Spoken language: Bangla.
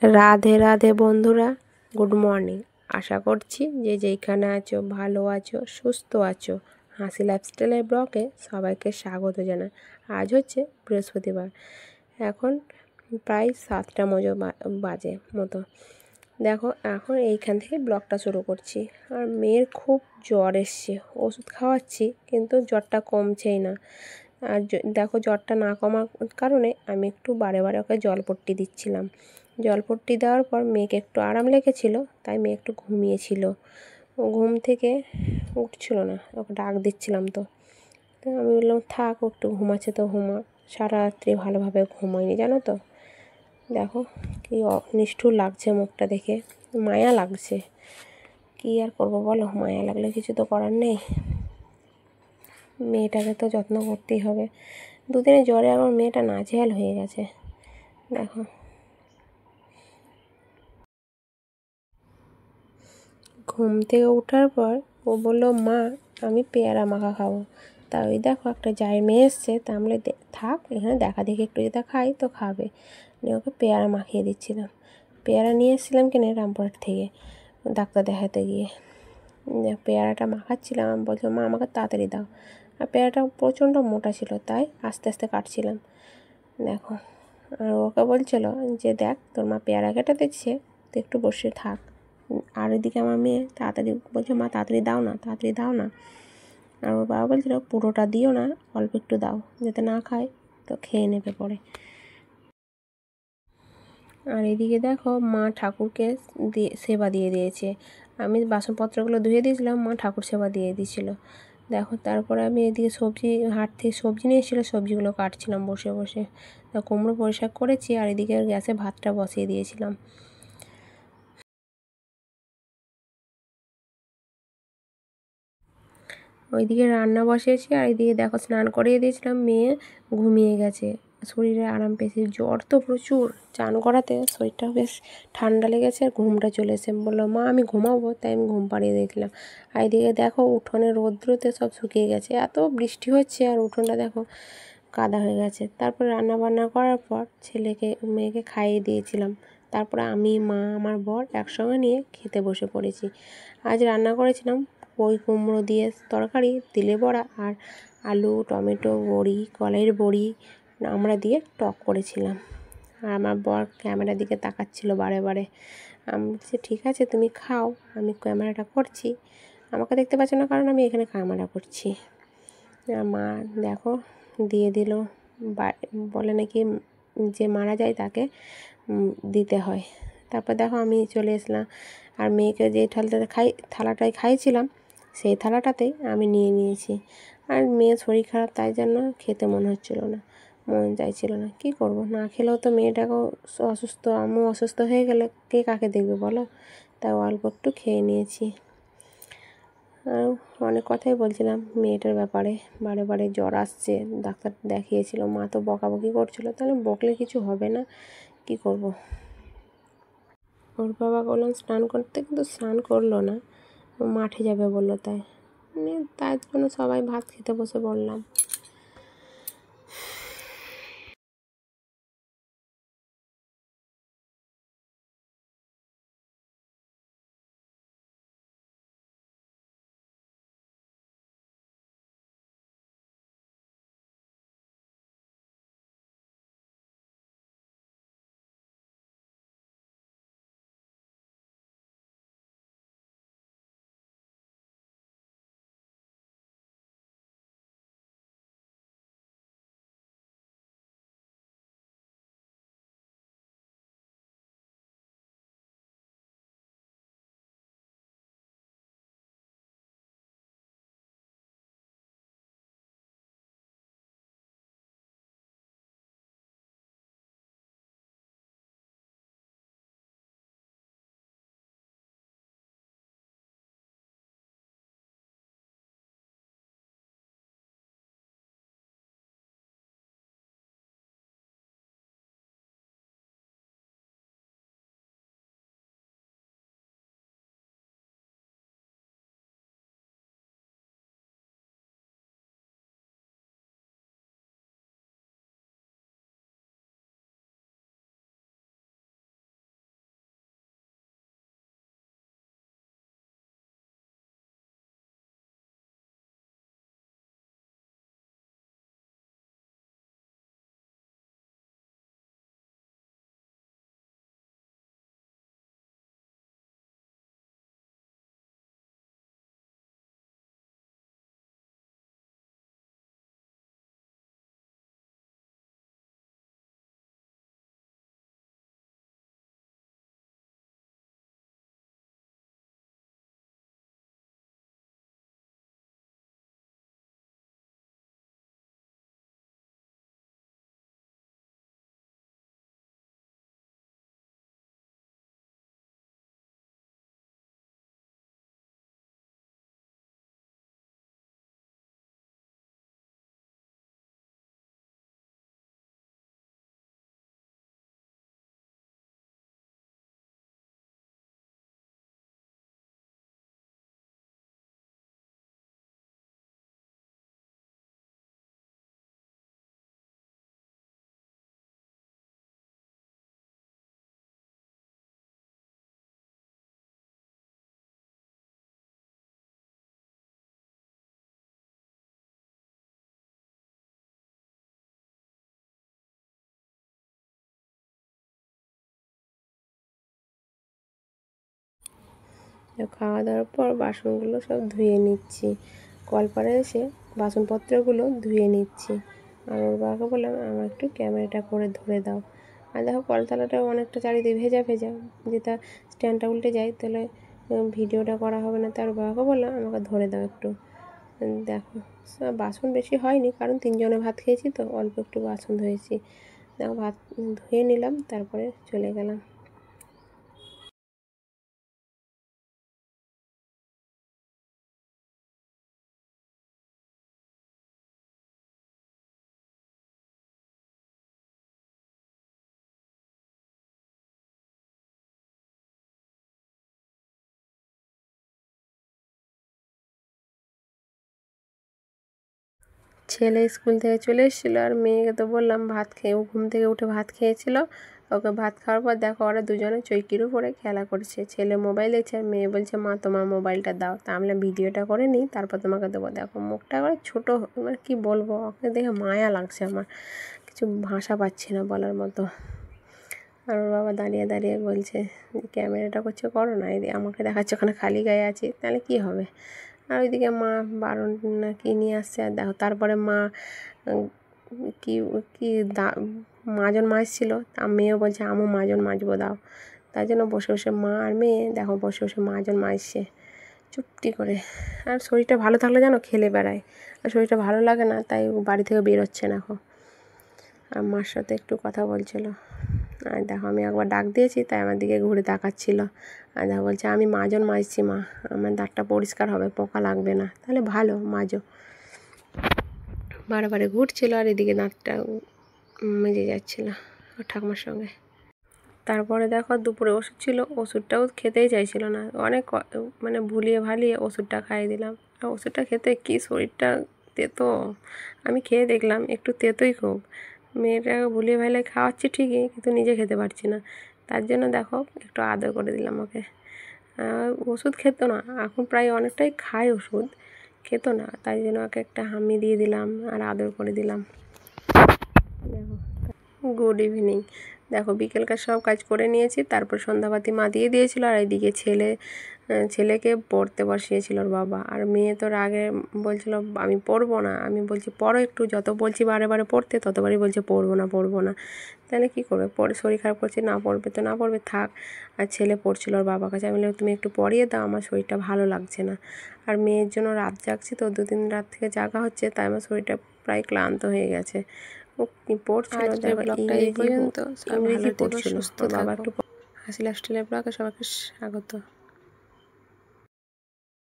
রাধে রাধে বন্ধুরা, গুড মর্নিং। আশা করছি যে যেইখানে আছো ভালো আছো, সুস্থ আছো। হাসি লাইফস্টাইলের ব্লগে সবাইকে স্বাগত জানাই। আজ হচ্ছে বৃহস্পতিবার, এখন প্রায় 7টা বাজে মতো। দেখো, এখন এইখান থেকে ব্লগটা শুরু করছি। আর মেয়ের খুব জ্বর এসছে, ওষুধ খাওয়াচ্ছি কিন্তু জ্বরটা কমছেই না। আর দেখো, জ্বরটা না কমার কারণে আমি একটু বারে বারে ওকে জলপট্টি দিচ্ছিলাম। জলপট্টি দেওয়ার পর মেয়েকে একটু আরাম লেগেছিলো, তাই মেয়ে একটু ঘুমিয়েছিল। ঘুম থেকে উঠছিল না, ওকে ডাক দিচ্ছিলাম তো আমি বললাম থাক, একটু ঘুমাচ্ছে তো ঘুমা। সারা রাত্রি ভালোভাবে ঘুমায়নি, জানো তো। দেখো কি নিষ্ঠুর লাগছে মুখটা দেখে, মায়া লাগছে। কী আর করবো বলো, মায়া লাগলে কিছু তো করার নেই। মেয়েটাকে তো যত্ন করতেই হবে। দুদিনের জ্বরে আমার মেয়েটা নাজেহাল হয়ে গেছে। দেখো, ঘুম থেকে ওঠার পর ও বললো, মা আমি পেয়ারা মাখা খাবো। তা ওই দেখো, একটা যাই মেয়ে এসছে, তা আমরা থাক এখানে দেখা দেখি, একটু যেটা খাই তো খাবে। নিয়ে ওকে পেয়ারা মাখিয়ে দিচ্ছিলাম। পেয়ারা নিয়ে এসেছিলাম কিনে রামপুরহাট থেকে, ডাক্তার দেখাতে গিয়ে। পেয়ারাটা মাখাচ্ছিলাম, আমি বলছিলাম মা আমাকে তাড়াতাড়ি দাও। আর পেয়ারাটা প্রচণ্ড মোটা ছিল, তাই আস্তে আস্তে কাটছিলাম। দেখো, আর ওকে বলছিল যে দেখ তোর মা পেয়ারা কেটে দিচ্ছে, তুই একটু বসে থাক। আর এদিকে আমার মেয়ে তাড়াতাড়ি বলছে, মা তাড়াতাড়ি দাও না, তাড়াতাড়ি দাও না। আর ওর বাবা বলছিল পুরোটা দিও না, অল্প একটু দাও, যাতে না খায় তো খেয়ে নেবে পরে। আর এদিকে দেখো, মা ঠাকুরকে সেবা দিয়ে দিয়েছে। আমি বাসনপত্রগুলো ধুয়ে দিয়েছিলাম, মা ঠাকুর সেবা দিয়ে দিয়েছিল। দেখো, তারপরে আমি এদিকে সবজি, হাট থেকে সবজি নিয়ে এসেছিলো, সবজিগুলো কাটছিলাম বসে বসে। কুমড়ো পরিষ্কার করেছি, আর এদিকে গ্যাসে ভাতটা বসিয়ে দিয়েছিলাম। ওইদিকে রান্না বসিয়েছি, আর এইদিকে দেখো স্নান করিয়ে দিয়েছিলাম, মেয়ে ঘুমিয়ে গেছে। শরীরে আরাম পেয়েছি, জ্বর তো প্রচুর। চান করাতে শরীরটা বেশ ঠান্ডা লেগেছে, আর ঘুমটা চলে এসে বললো মা আমি ঘুমাবো, তাই আমি ঘুম পাড়িয়ে দিয়েছিলাম। আর এইদিকে দেখো, উঠোনে রৌদ্রতে সব শুকিয়ে গেছে, এত বৃষ্টি হচ্ছে আর উঠোনটা দেখো কাদা হয়ে গেছে। তারপর রান্না বান্না করার পর মেয়েকে খাইয়ে দিয়েছিলাম। তারপরে আমি, মা, আমার বর একসঙ্গে নিয়ে খেতে বসে পড়েছি। আজ রান্না করেছিলাম ওই কুমড়ো দিয়ে তরকারি, তিলে বড়া, আর আলু, টমেটো, বড়ি, কলাইয়ের বড়ি আমরা দিয়ে টক করেছিলাম। আর আমার বর ক্যামেরার দিকে তাকাচ্ছিল বারে বারে। আমি বলছি ঠিক আছে তুমি খাও, আমি ক্যামেরাটা করছি। আমাকে দেখতে পাচ্ছ না কারণ আমি এখানে ক্যামেরা করছি। আর মা দেখো দিয়ে দিল। বলে নাকি যে মারা যায় তাকে দিতে হয়। তারপর দেখো আমি চলে এসলাম, আর মেয়েকে যে থালাটায় খাইয়েছিলাম সেই থালাটাতেই আমি নিয়ে নিয়েছি। আর মেয়ের শরীর খারাপ, তাই জন্য খেতে মন হচ্ছিলো না, মন চাইছিল না। কি করব, না খেলেও তো মেয়েটাকেও অসুস্থ, আমিও অসুস্থ হয়ে গেলে কে কাকে দেখবে বলো। তাই অল্প একটু খেয়ে নিয়েছি। আর অনেক কথাই বলছিলাম মেয়েটার ব্যাপারে, বারে বারে জ্বর আসছে, ডাক্তার দেখিয়েছিল। মা তো বকাবকি করছিল, তাহলে বকলে কিছু হবে না, কি করব। ওর বাবা বললাম স্নান করতে, কিন্তু স্নান করলো না, মাঠে যাবে বললো। তাই জন্য সবাই ভাত খেতে বসে পড়লাম। খাওয়া দাওয়ার পর বাসনগুলো সব ধুয়ে নিচ্ছি, কলপাড়ে এসে বাসনপত্রগুলো ধুয়ে নিচ্ছি। আর ওর বাবাকে বললাম আমার একটু ক্যামেরাটা করে ধরে দাও। আর দেখো কলতলাটা অনেকটা চারিদিকে ভেজা ভেজা, যেটা স্ট্যান্ডটা উল্টে যায় তাহলে ভিডিওটা করা হবে না। তার বাবাকে বললাম আমাকে ধরে দাও একটু। দেখো বাসন বেশি হয়নি, কারণ 3 জনে ভাত খেয়েছি তো অল্প একটু বাসন ধুয়েছি। দেখো ভাত ধুয়ে নিলাম, তারপরে চলে গেলাম। ছেলে স্কুল থেকে চলে এসেছিলো, আর মেয়েকে তো বললাম ভাত খেয়ে, ও ঘুম থেকে উঠে ভাত খেয়েছিল। ওকে ভাত খাওয়ার পর দেখো ওরা দুজনে চৈকির উপরে খেলা করছে। ছেলে মোবাইল দেখছে আর মেয়ে বলছে মা তোমার মোবাইলটা দাও। তা আমরা ভিডিওটা করে নিই, তারপর তোমাকে দেবো। দেখো মুখটা একবার ছোটো, মানে কী বলবো, ওকে দেখে মায়া লাগছে আমার, কিছু ভাষা পাচ্ছি না বলার মতো। আর ওর বাবা দাঁড়িয়ে দাঁড়িয়ে বলছে ক্যামেরাটা করছে করো না, এদিকে আমাকে দেখাচ্ছে ওখানে খালি গায়ে আছি, তাহলে কী হবে। আর ওইদিকে মা বারণ না কি নিয়ে আসছে। আর দেখো তারপরে মা কি কি মাজন মাজছিল, মেয়েও বলছে আমও মাজন মাজবো দাও। তাই জন্য বসে বসে মা আর মেয়ে দেখো বসে বসে মাজন মাজছে চুপটি করে। আর শরীরটা ভালো থাকলে যেন খেলে বেড়ায়, আর শরীরটা ভালো লাগে না, তাই বাড়ি থেকে বেরোচ্ছে না এখন। আর মার সাথে একটু কথা বলছিল। আর দেখো আমি একবার ডাক দিয়েছি, তাই আমার দিকে ঘুরে তাকাচ্ছিল। আর দেখো বলছে আমি মাজন মাজছি মা, আমার দাঁতটা পরিষ্কার হবে, পোকা লাগবে না। তাহলে ভালো, মাজো। বারে বারে ঘুরছিল আর এদিকে দাঁতটা মেজে যাচ্ছিল ওর ঠাকুমার সঙ্গে। তারপরে দেখো দুপুরে ওষুধ ছিল, ওষুধটাও খেতেই চাইছিল না। অনেক মানে ভুলিয়ে ভালিয়ে ওষুধটা খাইয়ে দিলাম। আর ওষুধটা খেতে কি শরীরটা তেতো, আমি খেয়ে দেখলাম একটু তেতোই খুব। মেয়েটাকে ভুলিয়ে ভালিয়ে খাওয়াচ্ছি ঠিকই, কিন্তু নিজে খেতে পারছি না। তার জন্য দেখো একটু আদর করে দিলাম ওকে। ওষুধ খেত না, এখন প্রায় অনেকটাই খায় ওষুধ, খেত না, তাই জন্য ওকে একটা হামি দিয়ে দিলাম আর আদর করে দিলাম। দেখো গুড ইভিনিং। দেখো বিকেলকার সব কাজ করে নিয়েছি, তারপর সন্ধ্যাবাতি মা দিয়ে দিয়েছিলো। আর এইদিকে ছেলেকে পড়তে বসিয়েছিল ওর বাবা। আর মেয়ে তো আগে বলছিল আমি পড়বো না, আমি বলছি পড়ো একটু, যত বলছি বারে বারে পড়তে ততবারই বলছে পড়বো না পড়বো না। তাহলে কী করবে, পড়ে শরীর খারাপ করছে, না পড়বে তো না পড়বে থাক। আর ছেলে পড়ছিল ওর বাবার কাছে, আমি বললাম তুমি একটু পড়িয়ে দাও, আমার শরীরটা ভালো লাগছে না। আর মেয়ের জন্য রাত জাগছি তো, 2-3 রাত থেকে জাগা হচ্ছে, তাই আমার শরীরটা প্রায় ক্লান্ত হয়ে গেছে। ও কি পড়ছিল, দেখো ইংরেজি পড়ছিল, ওর বাবা একটু হাসি লাস্টাইলের ব্লগে সবাইকে স্বাগত।